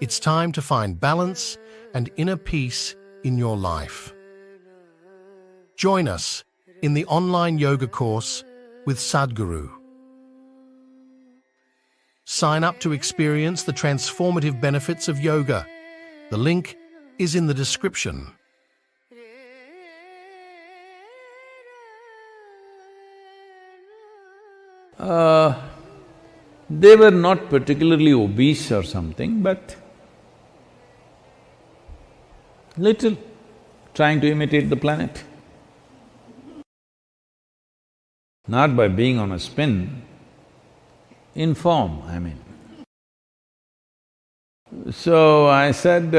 It's time to find balance and inner peace in your life. Join us in the online yoga course with Sadhguru. Sign up to experience the transformative benefits of yoga. The link is in the description. They were not particularly obese or something, but little, trying to imitate the planet. Not by being on a spin, in form, I mean. So I said,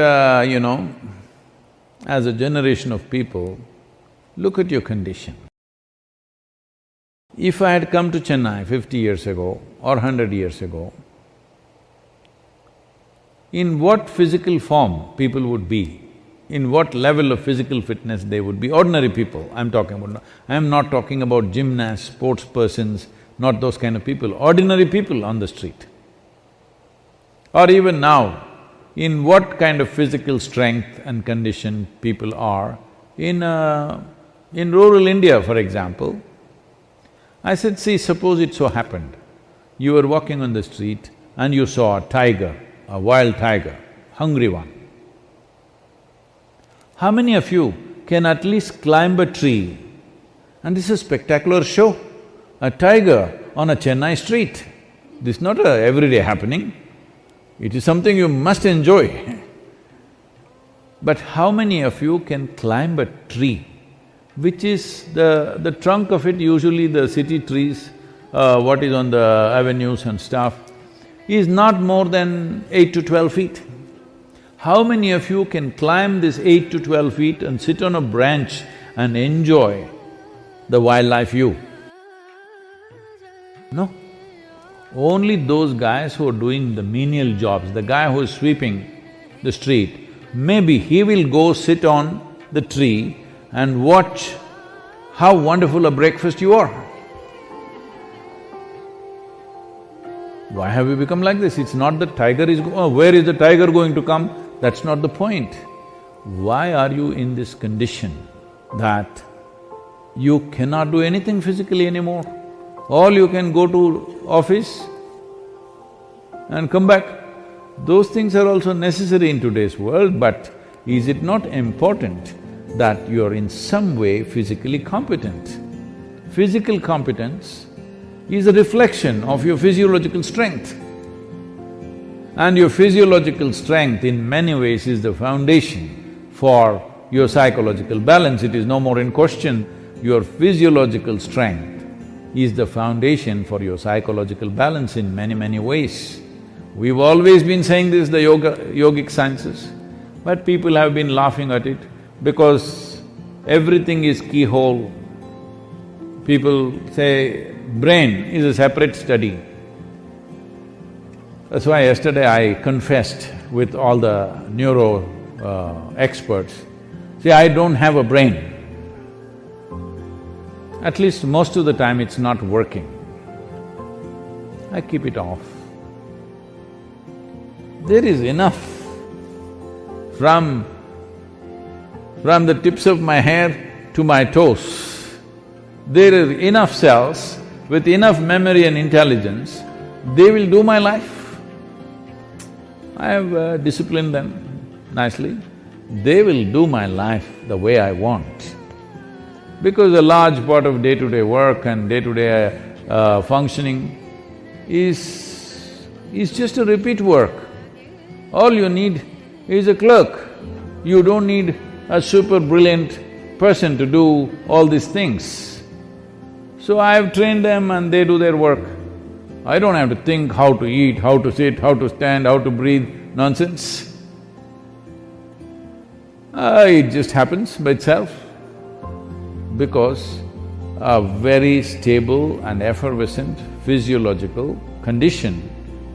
as a generation of people, look at your condition. If I had come to Chennai 50 years ago or 100 years ago, in what physical form people would be, in what level of physical fitness they would be, ordinary people I'm talking about. I'm not talking about gymnasts, sports persons, not those kind of people, ordinary people on the street. Or even now, in what kind of physical strength and condition people are in rural India, for example. I said, see, suppose it so happened, you were walking on the street and you saw a tiger, a wild tiger, hungry one. How many of you can at least climb a tree? And this is a spectacular show, a tiger on a Chennai street. This is not a everyday happening, it is something you must enjoy. But how many of you can climb a tree, which is the trunk of it, usually the city trees, what is on the avenues and stuff, is not more than 8 to 12 feet. How many of you can climb this 8 to 12 feet and sit on a branch and enjoy the wildlife view? No. Only those guys who are doing the menial jobs, the guy who is sweeping the street, maybe he will go sit on the tree and watch how wonderful a breakfast you are. Why have we become like this? It's not the tiger is where is the tiger going to come? That's not the point. Why are you in this condition that you cannot do anything physically anymore? All you can go to office and come back. Those things are also necessary in today's world, but is it not important that you're in some way physically competent? Physical competence is a reflection of your physiological strength. And your physiological strength in many ways is the foundation for your psychological balance. It is no more in question. Your physiological strength is the foundation for your psychological balance in many, many ways. We've always been saying this, the yogic sciences, but people have been laughing at it because everything is keyhole. People say brain is a separate study. That's why yesterday I confessed with all the neuro experts, see, I don't have a brain. At least most of the time it's not working. I keep it off. There is enough from the tips of my hair to my toes. There are enough cells with enough memory and intelligence, they will do my life. I have disciplined them nicely. They will do my life the way I want. Because a large part of day-to-day work and day-to-day functioning is just a repeat work. All you need is a clerk. You don't need a super brilliant person to do all these things. So I have trained them and they do their work. I don't have to think how to eat, how to sit, how to stand, how to breathe, nonsense. It just happens by itself because a very stable and effervescent physiological condition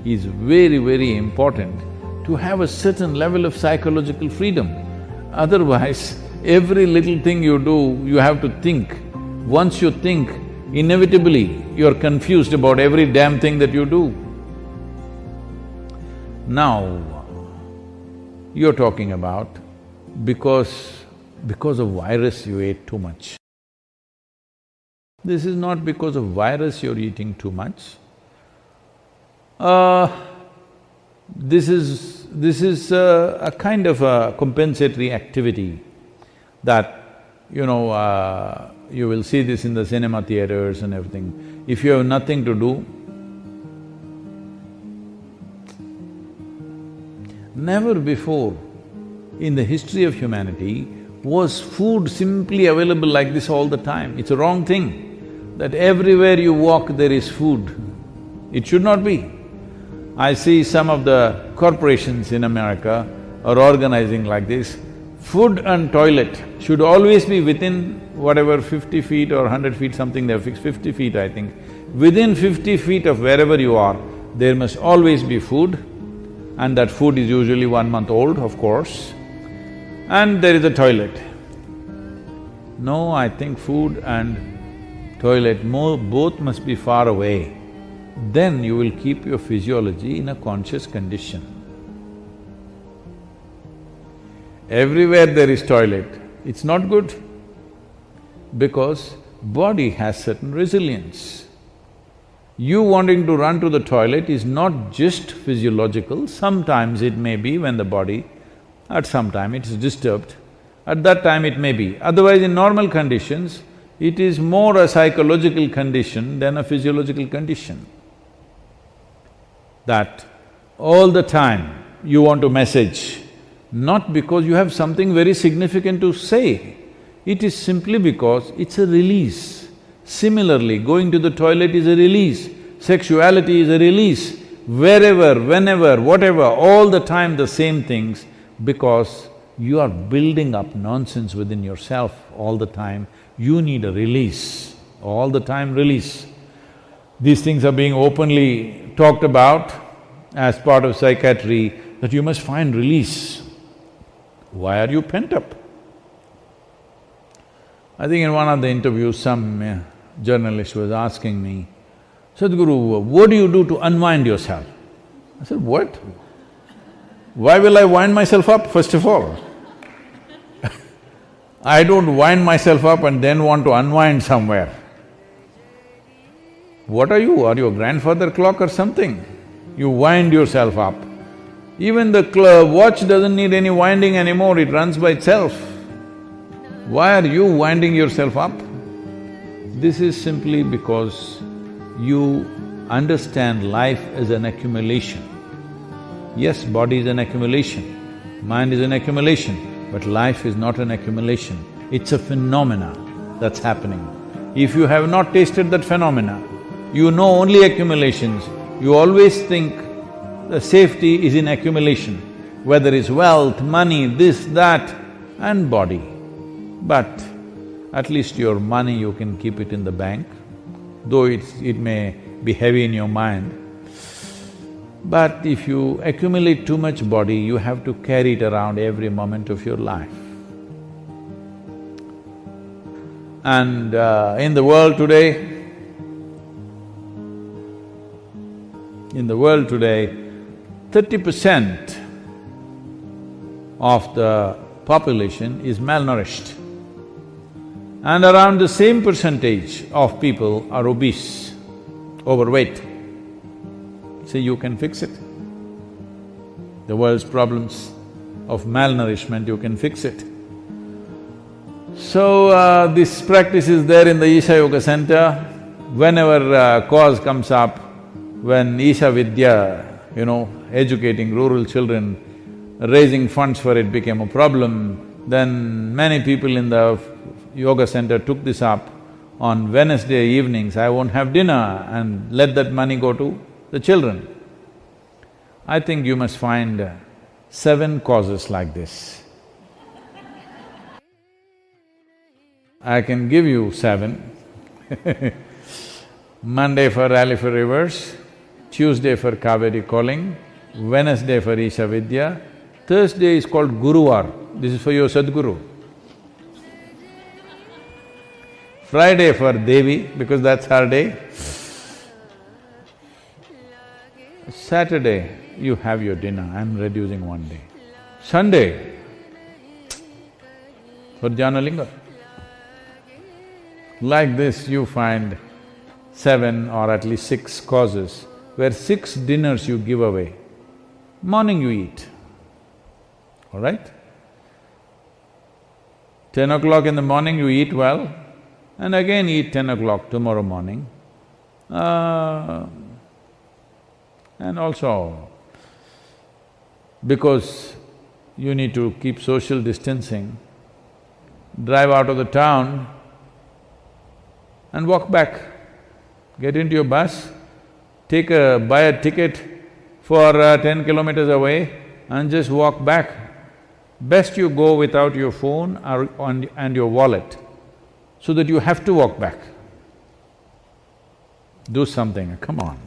is very, very important to have a certain level of psychological freedom. Otherwise, every little thing you do, you have to think. Once you think, inevitably you're confused about every damn thing that you do. Now, you're talking about because of virus you ate too much. This is not because of virus you're eating too much. This is a kind of a compensatory activity that, you will see this in the cinema theaters and everything. If you have nothing to do, never before in the history of humanity was food simply available like this all the time. It's a wrong thing that everywhere you walk there is food. It should not be. I see some of the corporations in America are organizing like this. Food and toilet should always be within whatever 50 feet or 100 feet, something they've fixed, 50 feet I think. Within 50 feet of wherever you are, there must always be food, and that food is usually 1 month old, of course, and there is a toilet. No, I think food and toilet both must be far away. Then you will keep your physiology in a conscious condition. Everywhere there is toilet, it's not good because body has certain resilience. You wanting to run to the toilet is not just physiological, sometimes it may be when the body, at some time it is disturbed, at that time it may be. Otherwise, in normal conditions, it is more a psychological condition than a physiological condition. That all the time you want to message, not because you have something very significant to say, it is simply because it's a release. Similarly, going to the toilet is a release, sexuality is a release, wherever, whenever, whatever, all the time the same things, because you are building up nonsense within yourself all the time, you need a release, all the time release. These things are being openly talked about as part of psychiatry, that you must find release. Why are you pent up? I think in one of the interviews, some journalist was asking me, Sadhguru, what do you do to unwind yourself? I said, what? Why will I wind myself up, first of all? I don't wind myself up and then want to unwind somewhere. What are you? Are you a grandfather clock or something? You wind yourself up. Even the watch doesn't need any winding anymore, it runs by itself. Why are you winding yourself up? This is simply because you understand life as an accumulation. Yes, body is an accumulation, mind is an accumulation, but life is not an accumulation. It's a phenomena that's happening. If you have not tasted that phenomena, you know only accumulations, you always think the safety is in accumulation, whether it's wealth, money, this, that, and body. But at least your money you can keep it in the bank, though it may be heavy in your mind. But if you accumulate too much body, you have to carry it around every moment of your life. And in the world today, 30% of the population is malnourished, and around the same percentage of people are obese, overweight. See, you can fix it. The world's problems of malnourishment, you can fix it. So, this practice is there in the Isha Yoga Center. Whenever cause comes up, when Isha Vidya, educating rural children, raising funds for it became a problem, then many people in the yoga center took this up. On Wednesday evenings, I won't have dinner and let that money go to the children. I think you must find 7 causes like this. I can give you 7. Monday for Rally for Rivers, Tuesday for Kaveri Calling, Wednesday for Isha Vidya, Thursday is called Guruvar, this is for your Sadhguru. Friday for Devi, because that's her day. Saturday, you have your dinner, I'm reducing one day. Sunday, for Janalinga. Like this, you find 7 or at least 6 causes, where 6 dinners you give away. Morning you eat, all right? 10 o'clock in the morning you eat well, and again eat 10 o'clock tomorrow morning. And also, because you need to keep social distancing, drive out of the town and walk back. Get into your bus, buy a ticket for 10 kilometers away and just walk back. Best you go without your phone and your wallet, so that you have to walk back. Do something, come on.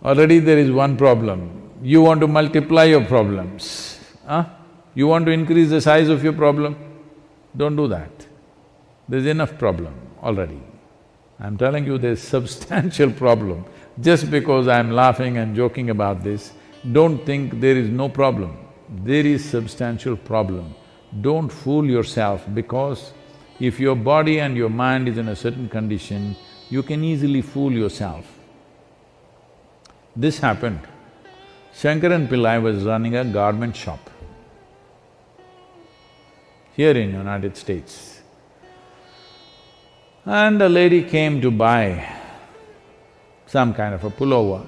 Already there is one problem. You want to multiply your problems, huh? You want to increase the size of your problem? Don't do that. There's enough problem already. I'm telling you, there's substantial problem. Just because I'm laughing and joking about this, don't think there is no problem. There is substantial problem. Don't fool yourself, because if your body and your mind is in a certain condition, you can easily fool yourself. This happened. Shankaran Pillai was running a garment shop here in United States. And a lady came to buy some kind of a pullover.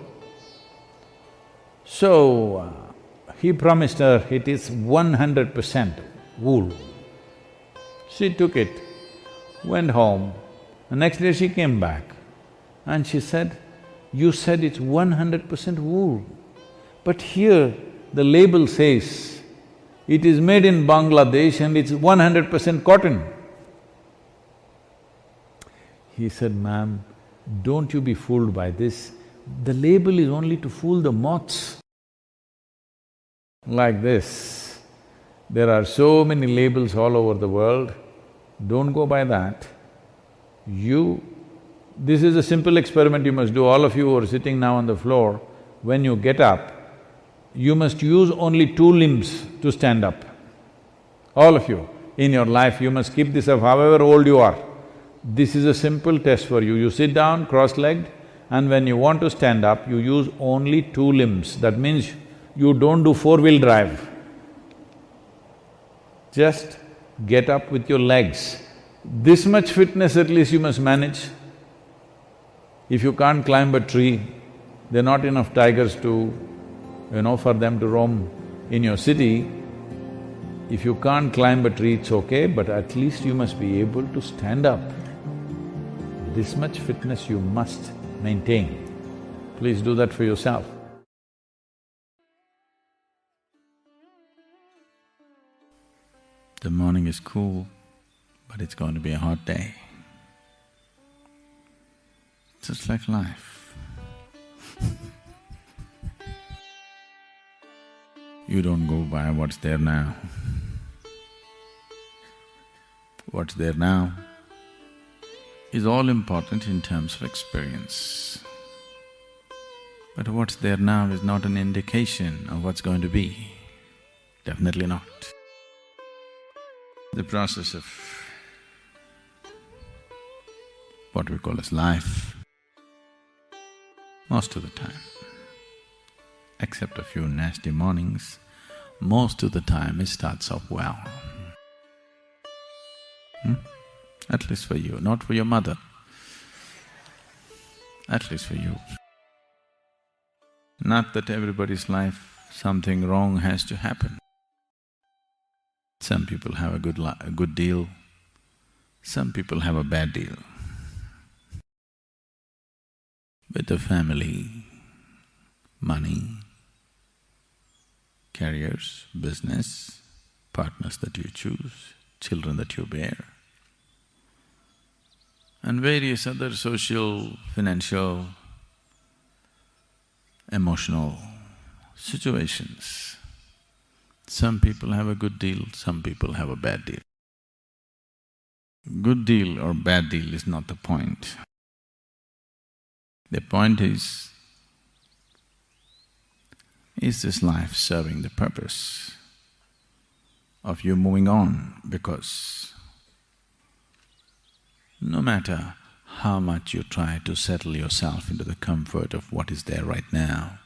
So, he promised her it is 100% wool. She took it, went home. The next day she came back and she said, "You said it's 100% wool, but here the label says it is made in Bangladesh and it's 100% cotton." He said, "Ma'am, don't you be fooled by this. The label is only to fool the moths." Like this, there are so many labels all over the world, don't go by that. This is a simple experiment you must do, all of you who are sitting now on the floor. When you get up, you must use only 2 limbs to stand up. All of you, in your life, you must keep this up however old you are. This is a simple test for you. You sit down cross-legged, and when you want to stand up, you use only 2 limbs. That means you don't do 4-wheel drive. Just get up with your legs. This much fitness at least you must manage. If you can't climb a tree, there are not enough tigers to, for them to roam in your city. If you can't climb a tree, it's okay, but at least you must be able to stand up. This much fitness you must maintain. Please do that for yourself. The morning is cool, but it's going to be a hot day. Just like life. You don't go by what's there now. What's there now is all important in terms of experience. But what's there now is not an indication of what's going to be. Definitely not. The process of what we call as life, most of the time, except a few nasty mornings, most of the time it starts off well. At least for you, not for your mother. At least for you. Not that everybody's life, something wrong has to happen. Some people have a good deal, some people have a bad deal. With the family, money, careers, business, partners that you choose, children that you bear, and various other social, financial, emotional situations. Some people have a good deal, some people have a bad deal. Good deal or bad deal is not the point. The point is this life serving the purpose of you moving on? Because no matter how much you try to settle yourself into the comfort of what is there right now,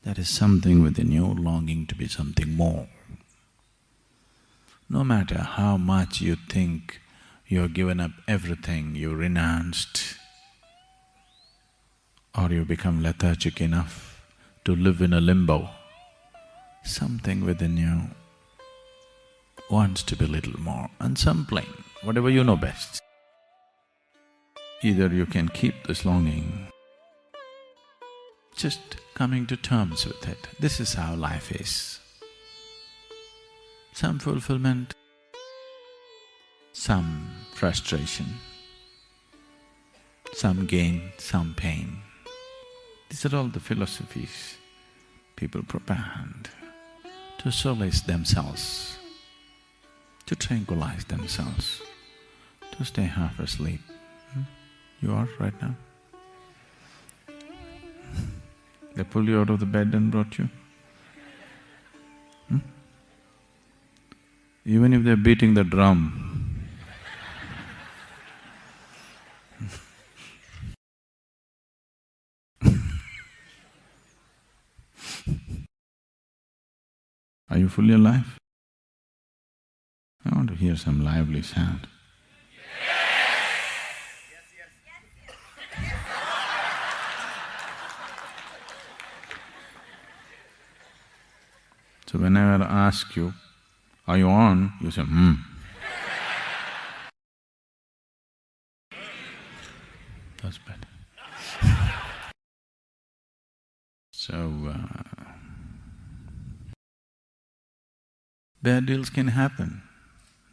there is something within you longing to be something more. No matter how much you think you've given up everything, you renounced, or you become lethargic enough to live in a limbo, something within you wants to be a little more, and something, whatever you know best. Either you can keep this longing, just coming to terms with it. This is how life is. Some fulfillment, some frustration, some gain, some pain. These are all the philosophies people propound to solace themselves, to tranquilize themselves, to stay half asleep. You are right now? They pulled you out of the bed and brought you? Even if they're beating the drum, are you fully alive? I want to hear some lively sound. So whenever I ask you, are you on? You say, That's better. So, bad deals can happen,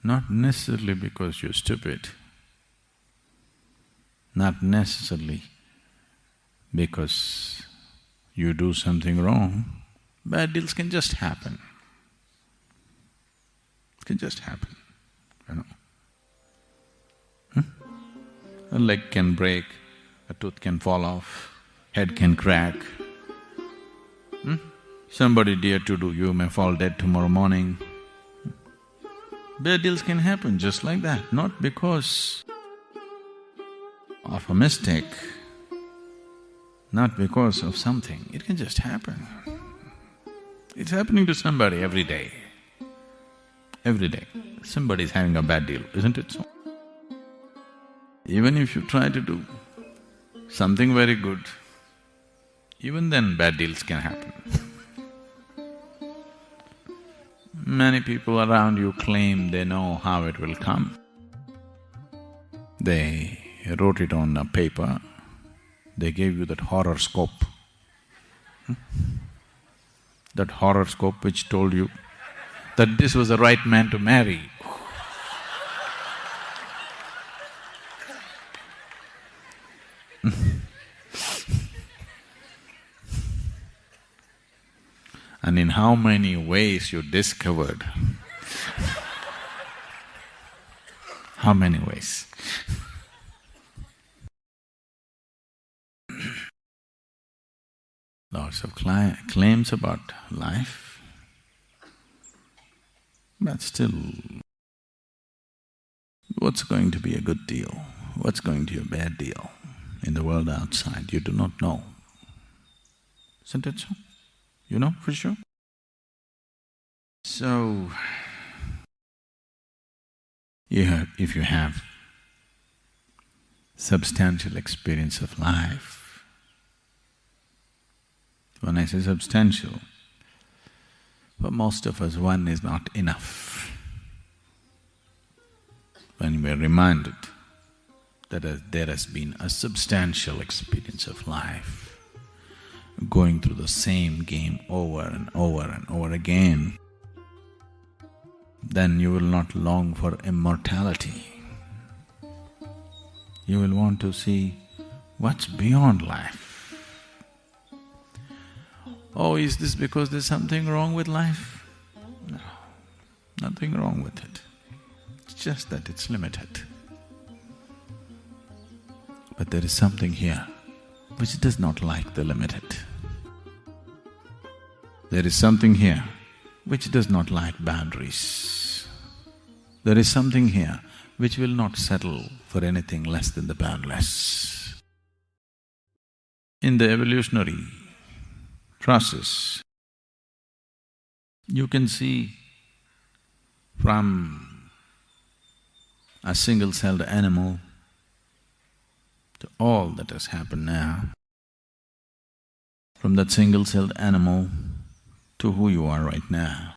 not necessarily because you're stupid, not necessarily because you do something wrong. Bad deals can just happen. It can just happen, you know. A leg can break, a tooth can fall off, head can crack. Somebody dear to you may fall dead tomorrow morning. Bad deals can happen just like that, not because of a mistake, not because of something. It can just happen. It's happening to somebody every day. Every day, somebody's having a bad deal, isn't it so? Even if you try to do something very good, even then bad deals can happen. Many people around you claim they know how it will come. They wrote it on a paper, they gave you that horoscope. That horoscope which told you that this was the right man to marry. And in how many ways you discovered? How many ways? Lots of claims about life, but still, what's going to be a good deal? What's going to be a bad deal in the world outside? You do not know. Isn't it so? You know for sure? So, if you have substantial experience of life, when I say substantial, for most of us one is not enough. When we are reminded that there has been a substantial experience of life, going through the same game over and over and over again, then you will not long for immortality. You will want to see what's beyond life. Oh, is this because there's something wrong with life? No, nothing wrong with it. It's just that it's limited. but there is something here which does not like the limited. There is something here which does not like boundaries. There is something here which will not settle for anything less than the boundless. In the evolutionary process, you can see from a single-celled animal to all that has happened now, from that single-celled animal to who you are right now.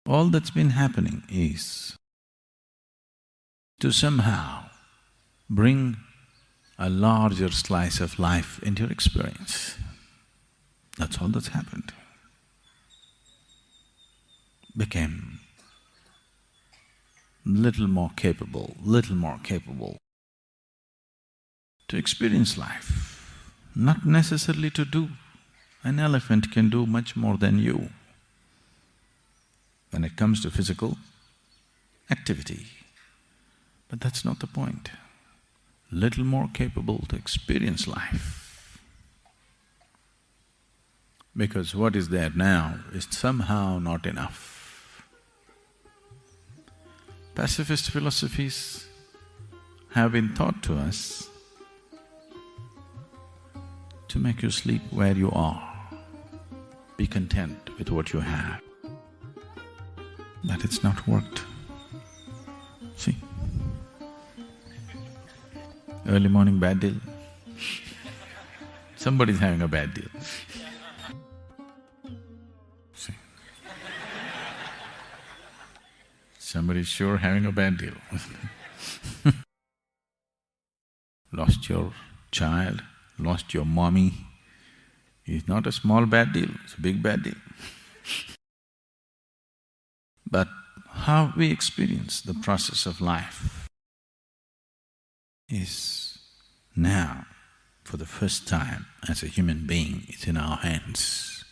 All that's been happening is to somehow bring a larger slice of life into your experience. That's all that's happened. Became little more capable to experience life, not necessarily to do. An elephant can do much more than you when it comes to physical activity. But that's not the point. Little more capable to experience life. Because what is there now is somehow not enough. Pacifist philosophies have been taught to us to make you sleep where you are. Be content with what you have. But it's not worked. See? Early morning bad deal. Somebody's having a bad deal. See? Somebody's sure having a bad deal. Lost your child, lost your mommy. It's not a small bad deal, it's a big bad deal. But how we experience the process of life is now, for the first time as a human being, it's in our hands.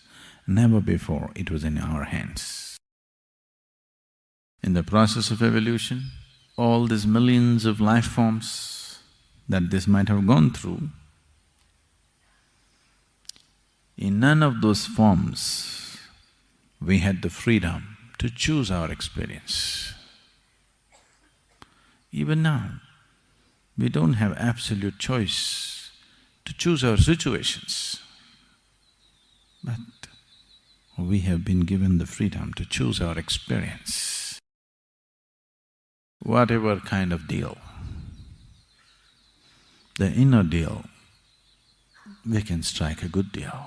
Never before it was in our hands. In the process of evolution, all these millions of life forms that this might have gone through, in none of those forms we had the freedom to choose our experience. Even now, we don't have absolute choice to choose our situations, but we have been given the freedom to choose our experience. Whatever kind of deal, the inner deal, we can strike a good deal,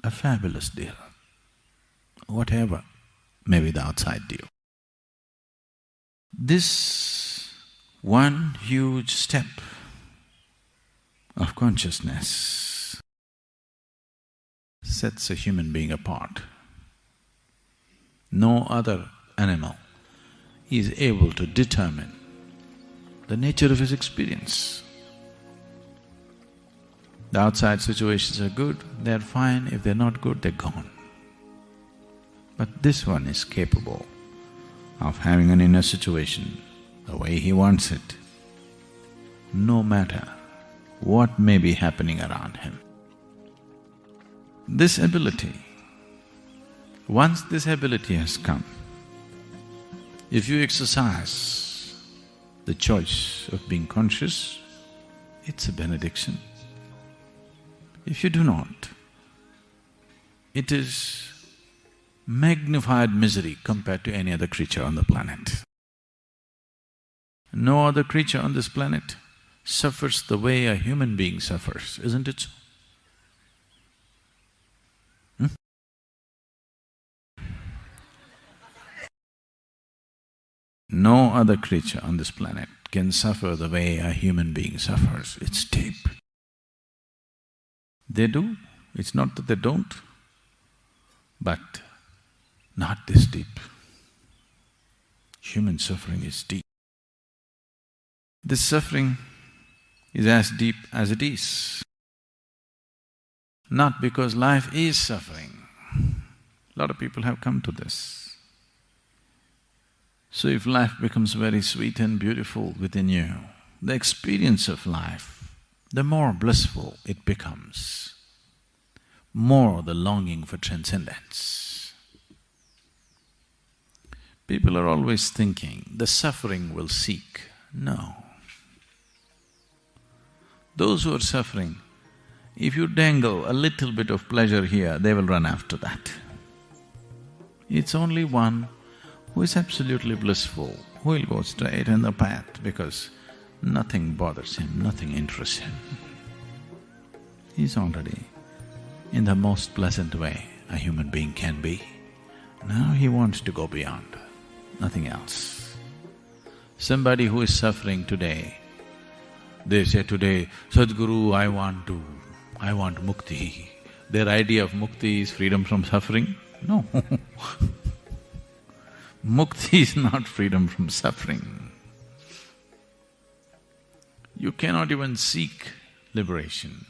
a fabulous deal, whatever may be the outside deal. This one huge step of consciousness sets a human being apart. No other animal is able to determine the nature of his experience. The outside situations are good, they're fine. If they're not good, they're gone. But this one is capable of having an inner situation the way he wants it, no matter what may be happening around him. This ability, once this ability has come, if you exercise the choice of being conscious, it's a benediction. If you do not, it is magnified misery compared to any other creature on the planet. No other creature on this planet suffers the way a human being suffers, isn't it so? No other creature on this planet can suffer the way a human being suffers. It's deep. They do, it's not that they don't, but not this deep. Human suffering is deep. This suffering is as deep as it is. Not because life is suffering. A lot of people have come to this. So if life becomes very sweet and beautiful within you, the experience of life, the more blissful it becomes, more the longing for transcendence. People are always thinking, the suffering will seek. No. Those who are suffering, if you dangle a little bit of pleasure here, they will run after that. It's only one who is absolutely blissful, who will go straight in the path because nothing bothers him, nothing interests him. He's already in the most pleasant way a human being can be. Now he wants to go beyond, nothing else. Somebody who is suffering today, they say today, Sadhguru, I want mukti. Their idea of mukti is freedom from suffering? No. Mukti is not freedom from suffering. You cannot even seek liberation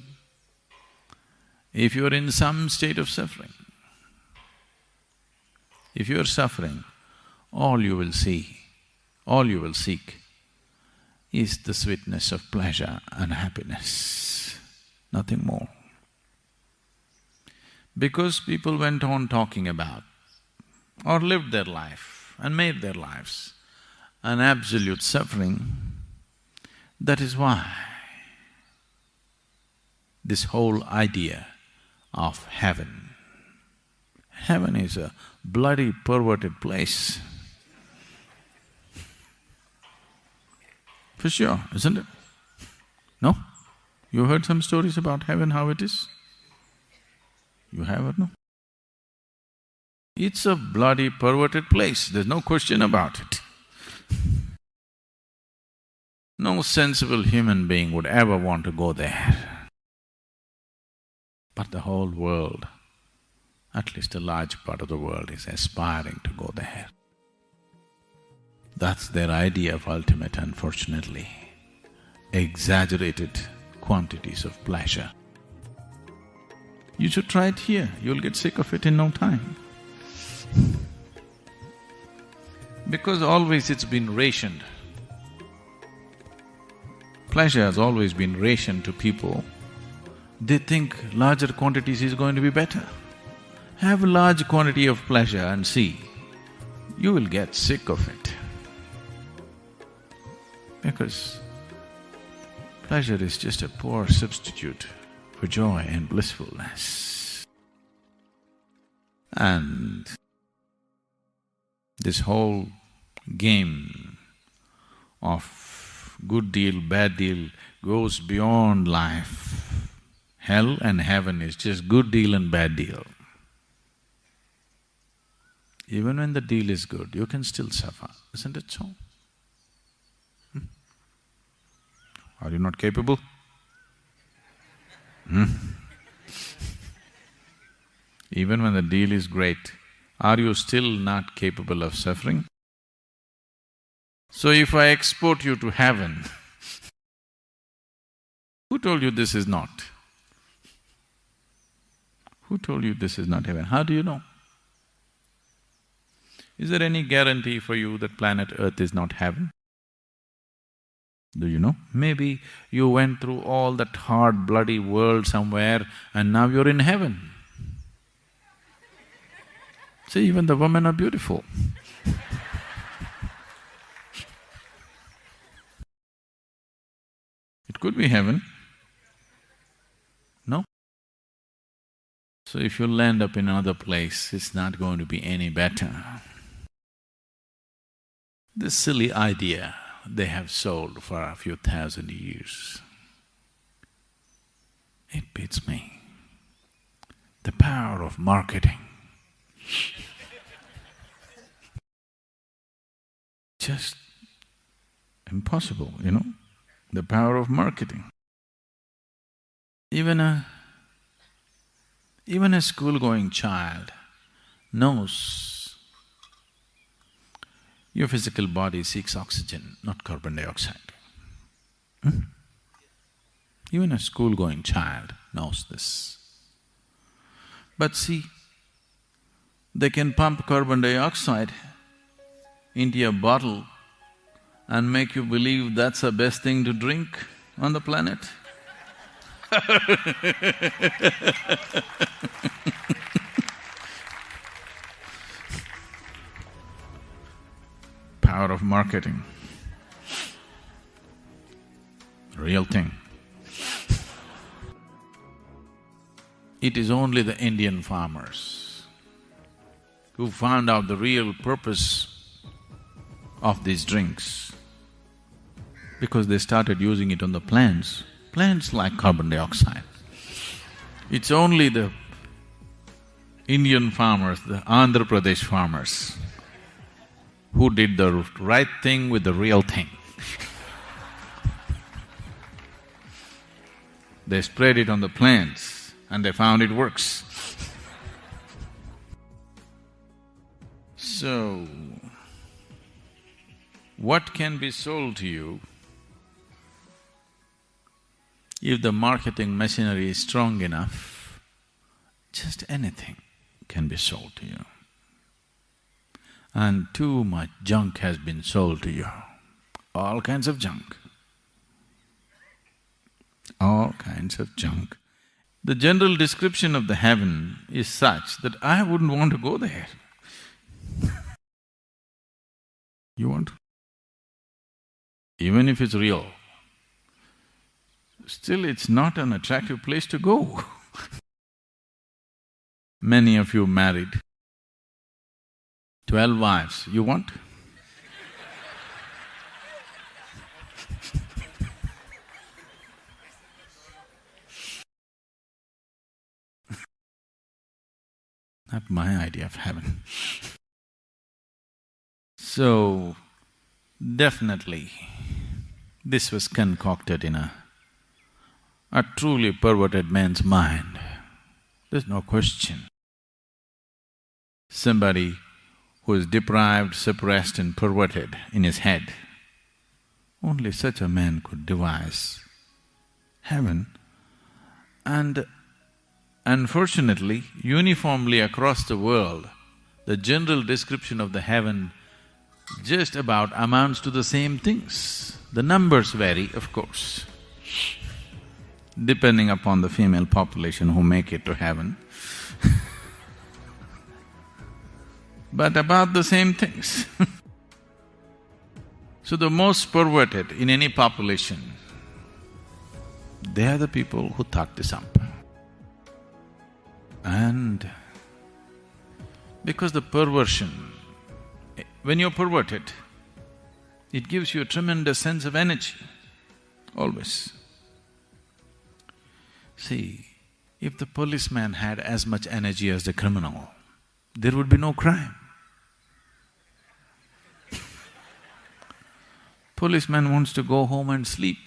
if you are in some state of suffering. If you are suffering, all you will see, all you will seek is the sweetness of pleasure and happiness, nothing more. Because people went on talking about or lived their life and made their lives an absolute suffering, that is why this whole idea of heaven. Heaven is a bloody perverted place. For sure, isn't it? No? You heard some stories about heaven, how it is? You have or no? It's a bloody perverted place, there's no question about it. No sensible human being would ever want to go there. But the whole world, at least a large part of the world, is aspiring to go there. That's their idea of ultimate, unfortunately. Exaggerated quantities of pleasure. You should try it here, you'll get sick of it in no time. Because always it's been rationed. Pleasure has always been rationed to people. They think larger quantities is going to be better. Have a large quantity of pleasure and see, you will get sick of it. Because pleasure is just a poor substitute for joy and blissfulness. And this whole game of good deal, bad deal goes beyond life. Hell and heaven is just good deal and bad deal. Even when the deal is good, you can still suffer, isn't it so? Are you not capable? Even when the deal is great, are you still not capable of suffering? So if I export you to heaven, who told you this is not? Who told you this is not heaven? How do you know? Is there any guarantee for you that planet Earth is not heaven? Do you know? Maybe you went through all that hard, bloody world somewhere and now you're in heaven. See, even the women are beautiful. It could be heaven. No? So if you'll end up in another place, it's not going to be any better. This silly idea they have sold for a few thousand years. It beats me. The power of marketing. Just impossible, you know, the power of marketing. Even a school-going child knows your physical body seeks oxygen, not carbon dioxide. Even a school-going child knows this. But see, they can pump carbon dioxide into a bottle and make you believe that's the best thing to drink on the planet? Power of marketing. Real thing. It is only the Indian farmers who found out the real purpose of these drinks, because they started using it on the plants. Plants like carbon dioxide. It's only the Indian farmers, the Andhra Pradesh farmers, who did the right thing with the real thing. They sprayed it on the plants and they found it works. So, what can be sold to you if the marketing machinery is strong enough? Just anything can be sold to you. And too much junk has been sold to you, all kinds of junk. All kinds of junk. The general description of the heaven is such that I wouldn't want to go there. You want? Even if it's real, still it's not an attractive place to go. Many of you married 12 wives, you want? Not my idea of heaven. So, definitely, this was concocted in a truly perverted man's mind. There's no question. Somebody who is deprived, suppressed and perverted in his head, only such a man could devise heaven. And unfortunately, uniformly across the world, the general description of the heaven just about amounts to the same things. The numbers vary, of course, depending upon the female population who make it to heaven. But about the same things. So the most perverted in any population, they are the people who thought this up. And because the perversion, when you're perverted, it gives you a tremendous sense of energy, always. See, if the policeman had as much energy as the criminal, there would be no crime. Policeman wants to go home and sleep,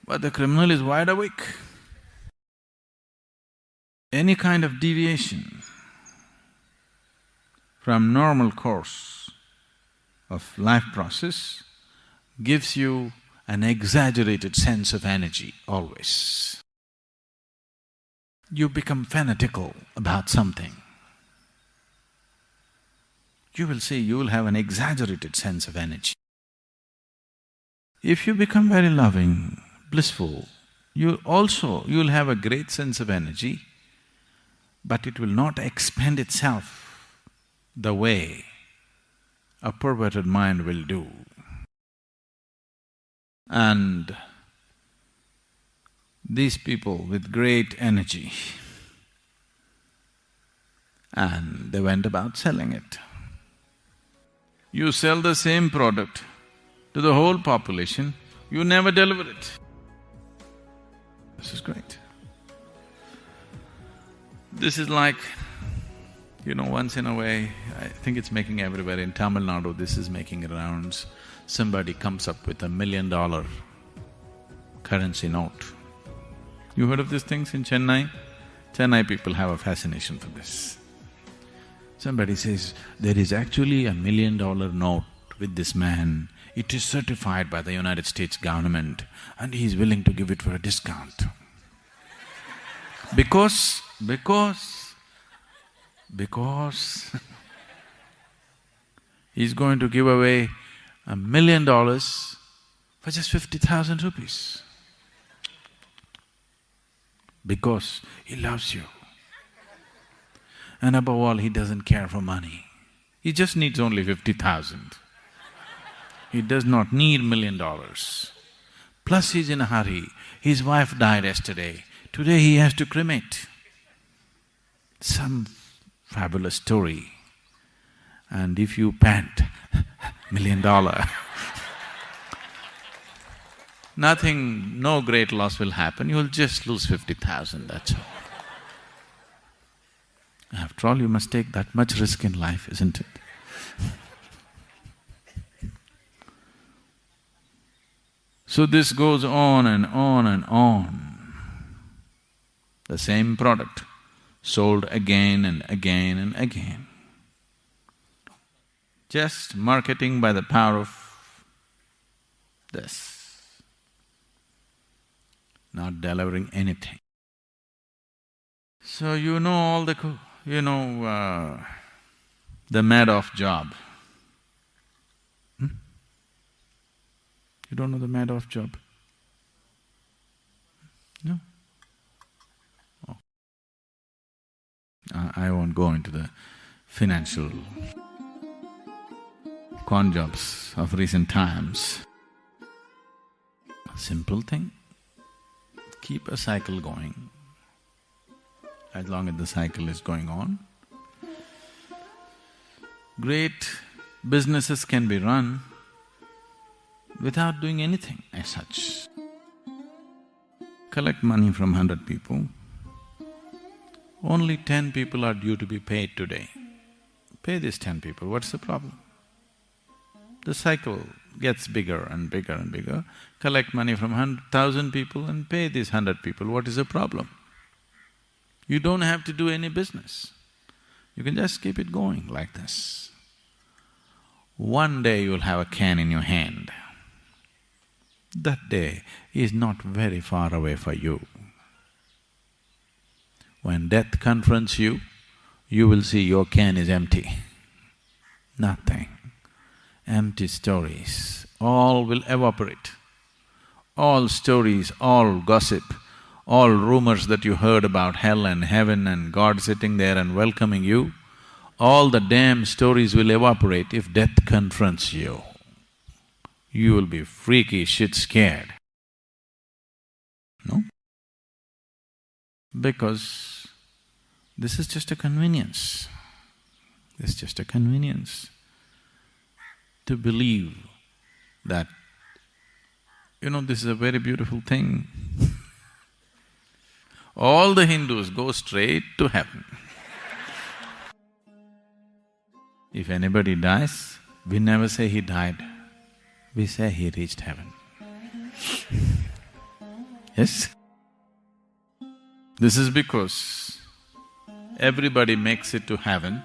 but the criminal is wide awake. Any kind of deviation from normal course of life process gives you an exaggerated sense of energy always. You become fanatical about something. You will see, you will have an exaggerated sense of energy. If you become very loving, blissful, you'll have a great sense of energy, but it will not expend itself the way a perverted mind will do. And these people with great energy, and they went about selling it. You sell the same product to the whole population, you never deliver it. This is great. This is like, once in a way, I think it's making everywhere, in Tamil Nadu this is making rounds, somebody comes up with $1 million currency note. You heard of these things in Chennai? Chennai people have a fascination for this. Somebody says, there is actually $1 million note with this man, it is certified by the United States government and he is willing to give it for a discount. Because he's going to give away $1 million for just 50,000 rupees. Because he loves you. And above all, he doesn't care for money. He just needs only 50,000. He does not need $1 million. Plus he's in a hurry. His wife died yesterday. Today he has to cremate. Some fabulous story. And if you pant $1 million, nothing, no great loss will happen, you'll just lose 50,000, that's all. After all, you must take that much risk in life, isn't it? So this goes on and on and on. The same product, sold again and again and again. Just marketing by the power of this, not delivering anything. So you know all the… the Madoff job. You don't know the Madoff job? No? Oh. I won't go into the financial con jobs of recent times. A simple thing, keep a cycle going. As long as the cycle is going on, great businesses can be run without doing anything as such. Collect money from 100 people, only 10 people are due to be paid today. Pay these 10 people, what's the problem? The cycle gets bigger and bigger and bigger. Collect money from 1,000 people and pay these 100 people, what is the problem? You don't have to do any business. You can just keep it going like this. One day you'll have a can in your hand. That day is not very far away for you. When death confronts you, you will see your can is empty. Nothing. Empty stories, all will evaporate. All stories, all gossip, all rumors that you heard about hell and heaven and God sitting there and welcoming you, all the damn stories will evaporate if death confronts you. You will be freaky shit scared. No? Because this is just a convenience. It's just a convenience to believe that, this is a very beautiful thing. All the Hindus go straight to heaven. If anybody dies, we never say he died, we say he reached heaven. Yes? This is because everybody makes it to heaven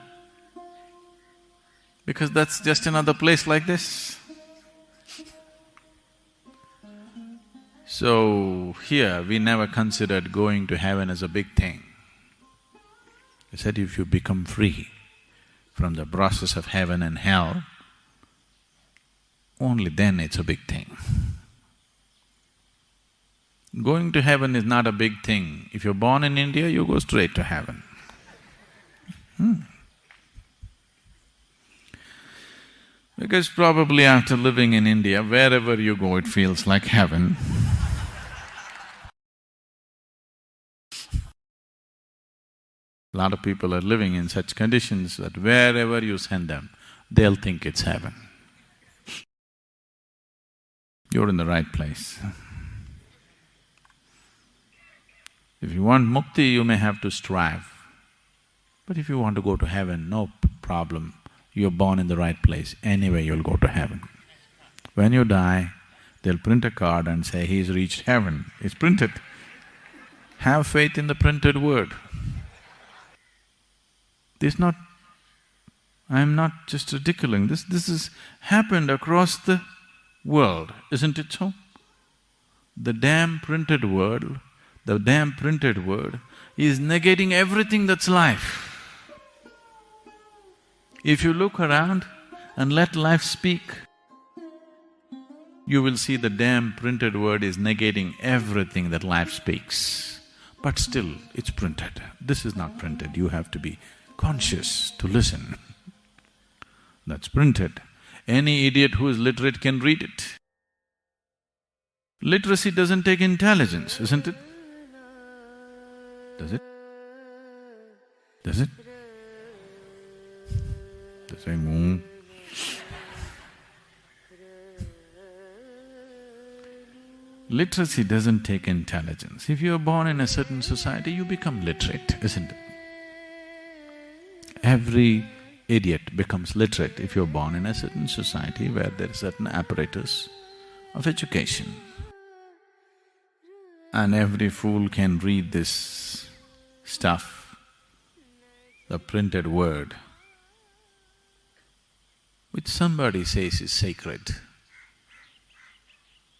because that's just another place like this. So, here we never considered going to heaven as a big thing. I said if you become free from the process of heaven and hell, only then it's a big thing. Going to heaven is not a big thing. If you're born in India, you go straight to heaven. Because probably after living in India, wherever you go, it feels like heaven. A lot of people are living in such conditions that wherever you send them, they'll think it's heaven. You're in the right place. If you want mukti, you may have to strive. But if you want to go to heaven, no problem. You're born in the right place, anyway you'll go to heaven. When you die, they'll print a card and say, he's reached heaven. It's printed. Have faith in the printed word. I'm not just ridiculing, this has happened across the world, isn't it so? The damn printed word is negating everything that's life. If you look around and let life speak, you will see the damn printed word is negating everything that life speaks. But still, it's printed. This is not printed, you have to be conscious to listen. That's printed. Any idiot who is literate can read it. Literacy doesn't take intelligence, isn't it? Does it? Does it? They're saying, Literacy doesn't take intelligence. If you're born in a certain society, you become literate, isn't it? Every idiot becomes literate if you're born in a certain society where there is certain apparatus of education. And every fool can read this stuff, the printed word, which somebody says is sacred.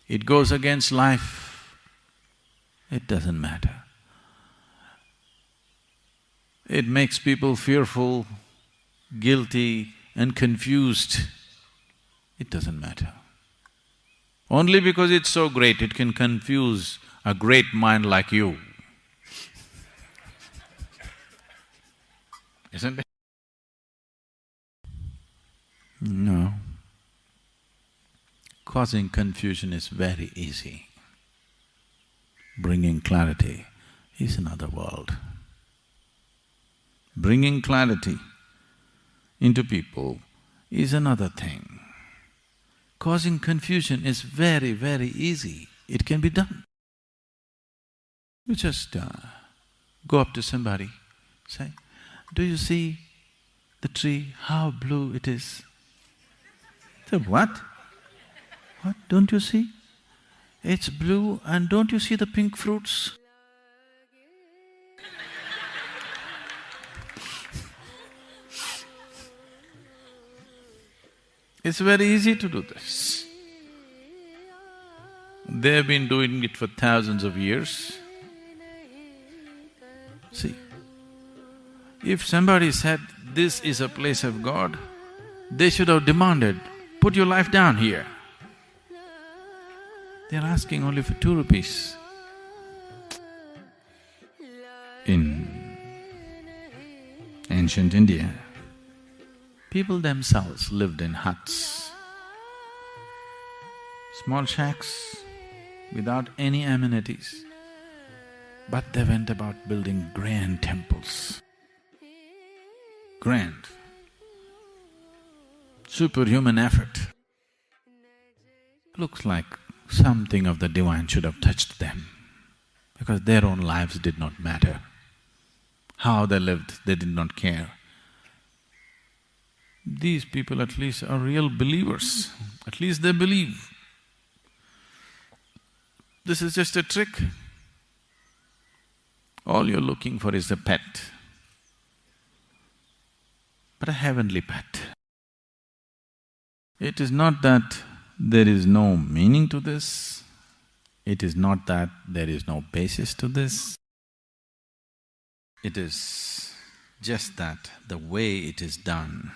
It goes against life, it doesn't matter. It makes people fearful, guilty and confused, it doesn't matter. Only because it's so great, it can confuse a great mind like you. Isn't it? No. Causing confusion is very easy. Bringing clarity is another world. Bringing clarity into people is another thing. Causing confusion is very, very easy. It can be done. You just go up to somebody, say, "Do you see the tree, how blue it is?" Say, "What? What, don't you see? It's blue and don't you see the pink fruits?" It's very easy to do this. They've been doing it for thousands of years. See, if somebody said, "This is a place of God," they should have demanded, "Put your life down here." They're asking only for 2 rupees. In ancient India, people themselves lived in huts, small shacks, without any amenities, but they went about building grand temples. Grand, superhuman effort. Looks like something of the divine should have touched them, because their own lives did not matter. How they lived, they did not care. These people at least are real believers, at least they believe. This is just a trick. All you're looking for is a pet, but a heavenly pet. It is not that there is no meaning to this, it is not that there is no basis to this. It is just that the way it is done.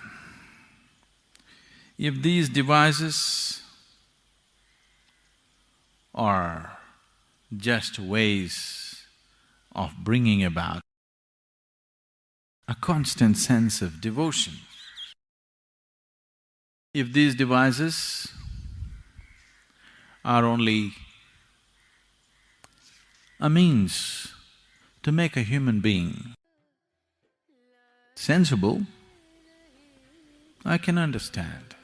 If these devices are just ways of bringing about a constant sense of devotion, if these devices are only a means to make a human being sensible, I can understand.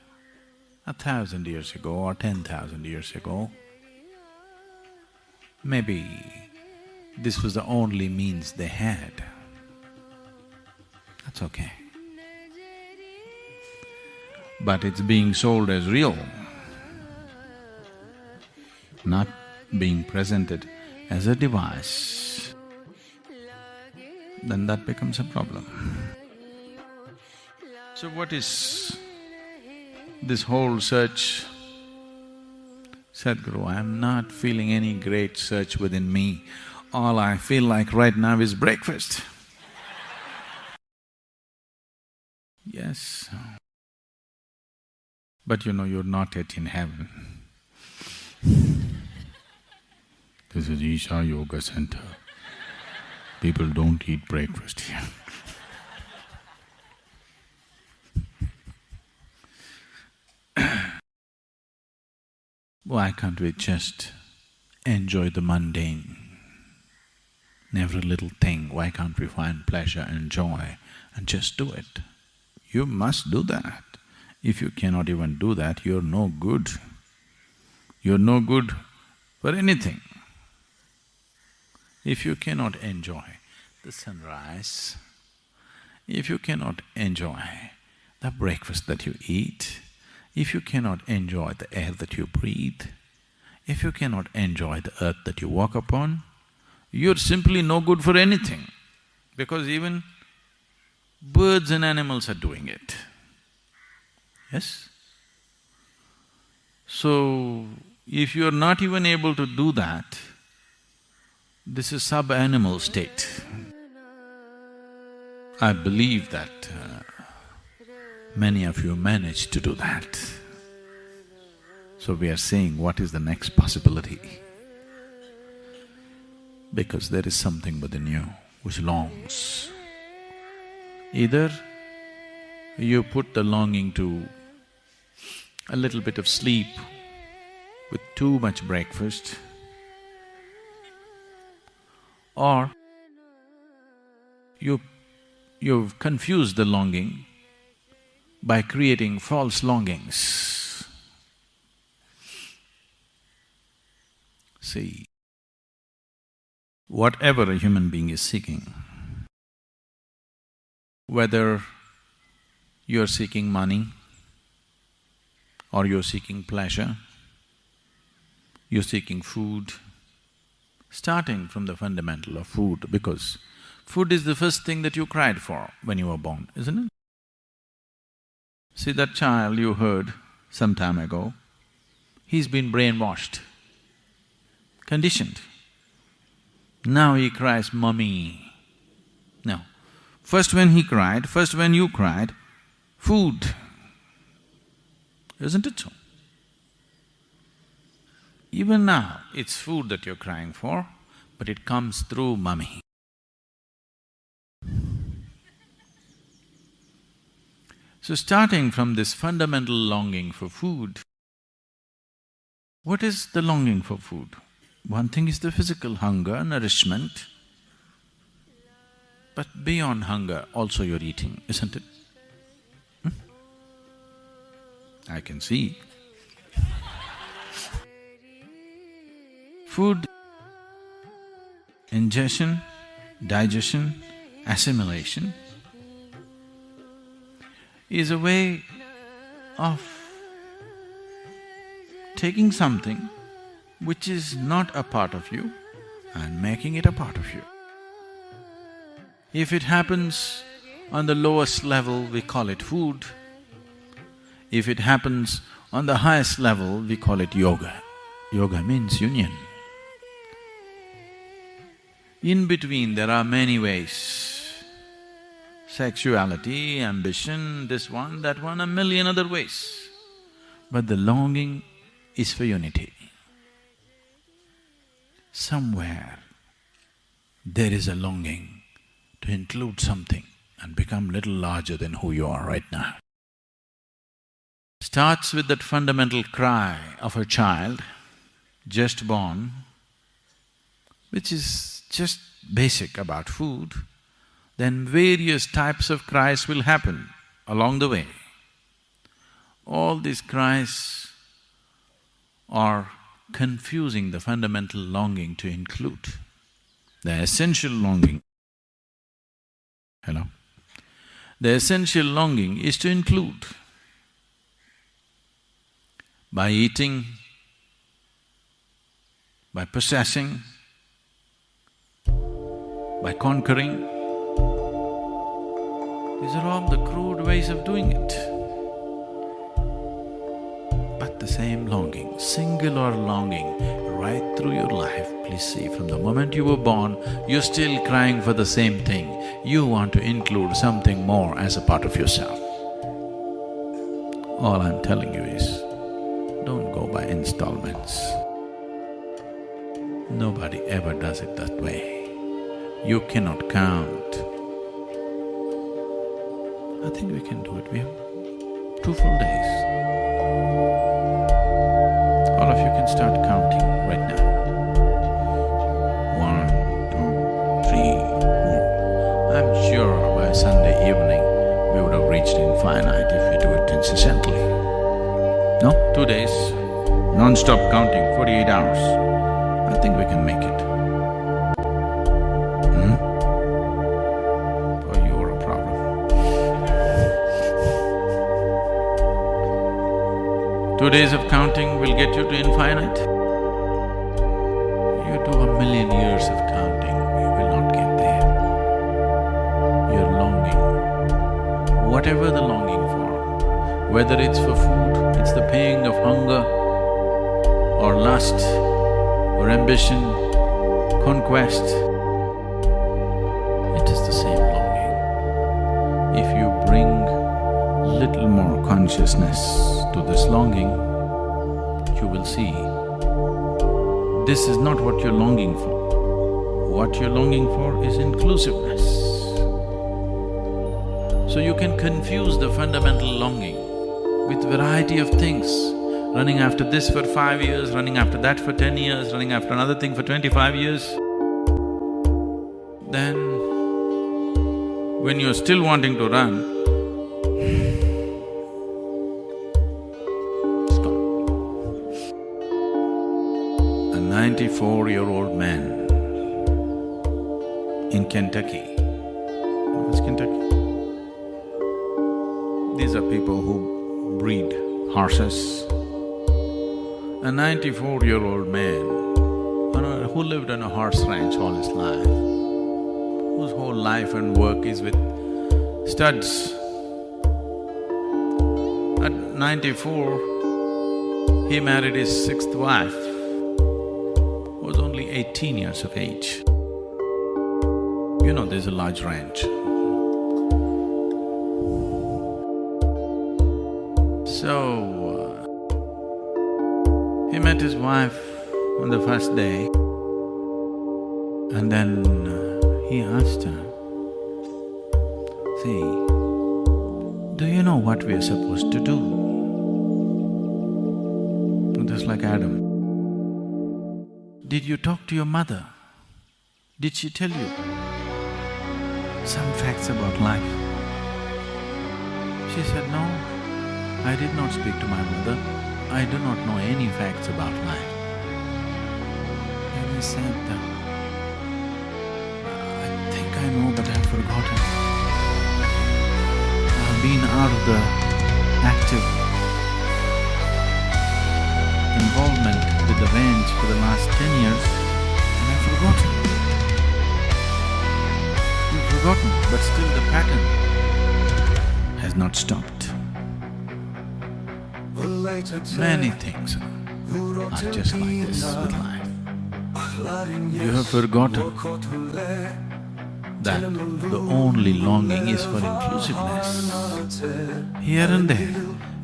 1,000 years ago or 10,000 years ago, maybe this was the only means they had. That's okay. But it's being sold as real, not being presented as a device, then that becomes a problem. So what is this whole search? Sadhguru, I'm not feeling any great search within me. All I feel like right now is breakfast. Yes, but you know you're not yet in heaven. This is Isha Yoga Center. People don't eat breakfast here. Why can't we just enjoy the mundane? In every little thing, why can't we find pleasure and joy and just do it? You must do that. If you cannot even do that, you're no good. You're no good for anything. If you cannot enjoy the sunrise, if you cannot enjoy the breakfast that you eat, if you cannot enjoy the air that you breathe, if you cannot enjoy the earth that you walk upon, you're simply no good for anything, because even birds and animals are doing it. Yes? So, if you're not even able to do that, this is sub-animal state. I believe that many of you managed to do that. So we are saying, what is the next possibility? Because there is something within you which longs. Either you put the longing to a little bit of sleep with too much breakfast, or you've confused the longing by creating false longings. See, whatever a human being is seeking, whether you're seeking money or you're seeking pleasure, you're seeking food, starting from the fundamental of food, because food is the first thing that you cried for when you were born, isn't it? See, that child you heard some time ago, he's been brainwashed, conditioned. Now he cries, "Mummy." No. First when he cried, first when you cried, food. Isn't it so? Even now, it's food that you're crying for, but it comes through mummy. So starting from this fundamental longing for food, what is the longing for food? One thing is the physical hunger, nourishment, but beyond hunger also you're eating, isn't it? I can see. Food, ingestion, digestion, assimilation is a way of taking something which is not a part of you and making it a part of you. If it happens on the lowest level, we call it food. If it happens on the highest level, we call it yoga. Yoga means union. In between, there are many ways. Sexuality, ambition, this one, that one, a million other ways. But the longing is for unity. Somewhere there is a longing to include something and become little larger than who you are right now. Starts with that fundamental cry of a child just born, which is just basic about food, then various types of cries will happen along the way. All these cries are confusing the fundamental longing to include. The essential longing… Hello? The essential longing is to include. By eating, by possessing, by conquering. These are all the crude ways of doing it. But the same longing, singular longing, right through your life. Please see, from the moment you were born, you're still crying for the same thing. You want to include something more as a part of yourself. All I'm telling you is, don't go by installments. Nobody ever does it that way. You cannot count. I think we can do it. We have 2 full days. All of you can start counting right now. 1, 2, 3, 4. I'm sure by Sunday evening we would have reached infinite if we do it incessantly. No? 2 days, non-stop counting, 48 hours. I think we can make it. Or you're a problem. 2 days of counting will get you to infinite. You do 1,000,000 years of counting, you will not get there. You're longing, whatever the longing for, whether it's for food, it's the pang of hunger, or lust, or ambition, conquest, it is the same longing. If you bring little more consciousness to this longing, you will see this is not what you're longing for. What you're longing for is inclusiveness. So you can confuse the fundamental longing with variety of things, running after this for 5 years, running after that for 10 years, running after another thing for 25 years. Then, when you're still wanting to run, it's gone. A 94-year-old man in Kentucky. What's Kentucky? These are people who breed horses. A 94-year-old man who lived on a horse ranch all his life, whose whole life and work is with studs. At 94, he married his 6th wife, who was only 18 years of age. You know, there's a large ranch. So, he met his wife on the first day, and then he asked her, "See, do you know what we are supposed to do?" Just like Adam. "Did you talk to your mother? Did she tell you some facts about life?" She said, "No, I did not speak to my mother. I do not know any facts about life." And he said, "I think I know, but I've forgotten. I've been out of the active involvement with the ranch for the last 10 years and I've forgotten." You've forgotten, but still the pattern has not stopped. Many things are just like this with life. You have forgotten that the only longing is for inclusiveness. Here and there,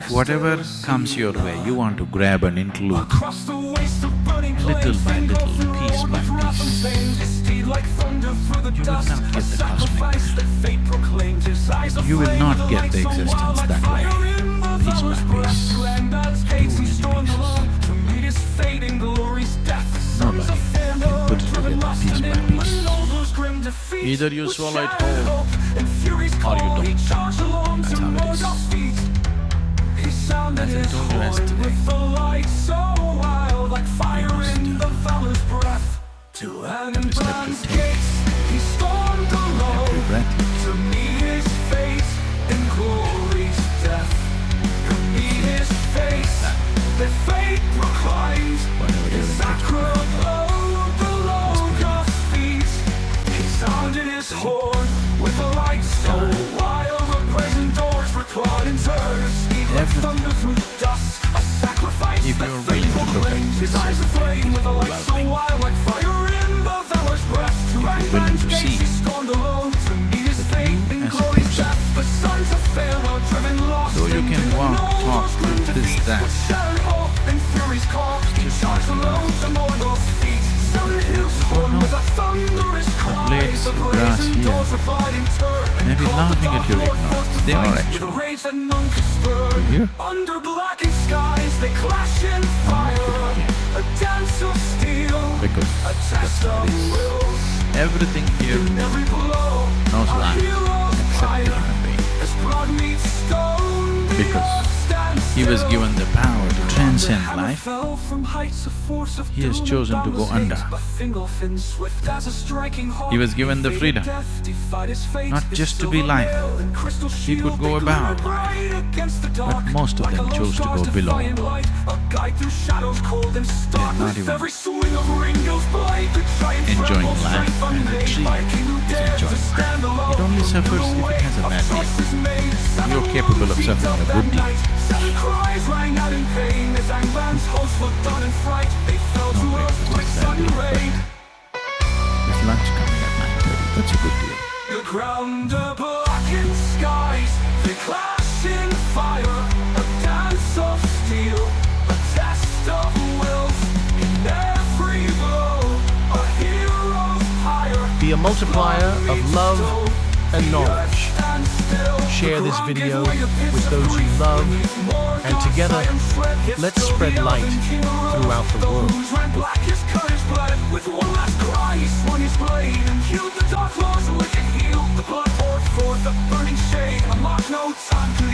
whatever comes your way, you want to grab and include, little by little, piece by piece. You will not get the cosmic. You will not get the existence that way, piece by piece. Nobody can put it together piece by piece. Either you swallow it whole or you don't. That's how it is. As I told you yesterday, you must every step you take, every breath you take, whatever you're everything. If you're willing to look at this everything is all about me, if you're willing to see that you as a person, though you can walk, talk, do this, that, still not enough. grass here may be laughing at your ignorance. They are actually. Here? Under blackened skies, they clash in fire. A dance of steel, Because a test of wills. everything here In every blow, knows a life hero's except the fire. human being. As blood meets stone, the Because earth stands he was still. given the power to transcend The hammer life. fell from heights of force of He has doom, chosen to go boundless under. hate, but Fingelfin, swift as a striking hawk, He was given the evaded freedom, death, defied his fate, not his just to be silver life. mail and crystal He could shield, go they above glittered bright against the But dark, most of like them a lone chose to star's go below. defiant light, a guide through shadows cold and stark. not With even every swing of Ringo's blade, the giant enjoying trembles, life, strength and the unmade tree by a king who is dared to enjoying stand life. alone. It only suffers No if it has a way bad of deal. justice made. You're capable of suffering a good deed. Seven cries rang out in pain as Angband's hosts looked on in fright. They fell to No earth breakfast like is bad sudden deal, rain. There's lunch coming at 9:30, that's a good deal. The ground, the blackened skies, they clash in fire. A dance of steel, a test of wills. In every blow, a hero's pyre. Be a multiplier of love and knowledge. Share this video with those you love, and together, let's spread light throughout the world. Black his courage bled. With one last cry, he swung his blade and healed the dark laws with a heal. The blood poured forth a burning shade. Unlock no time to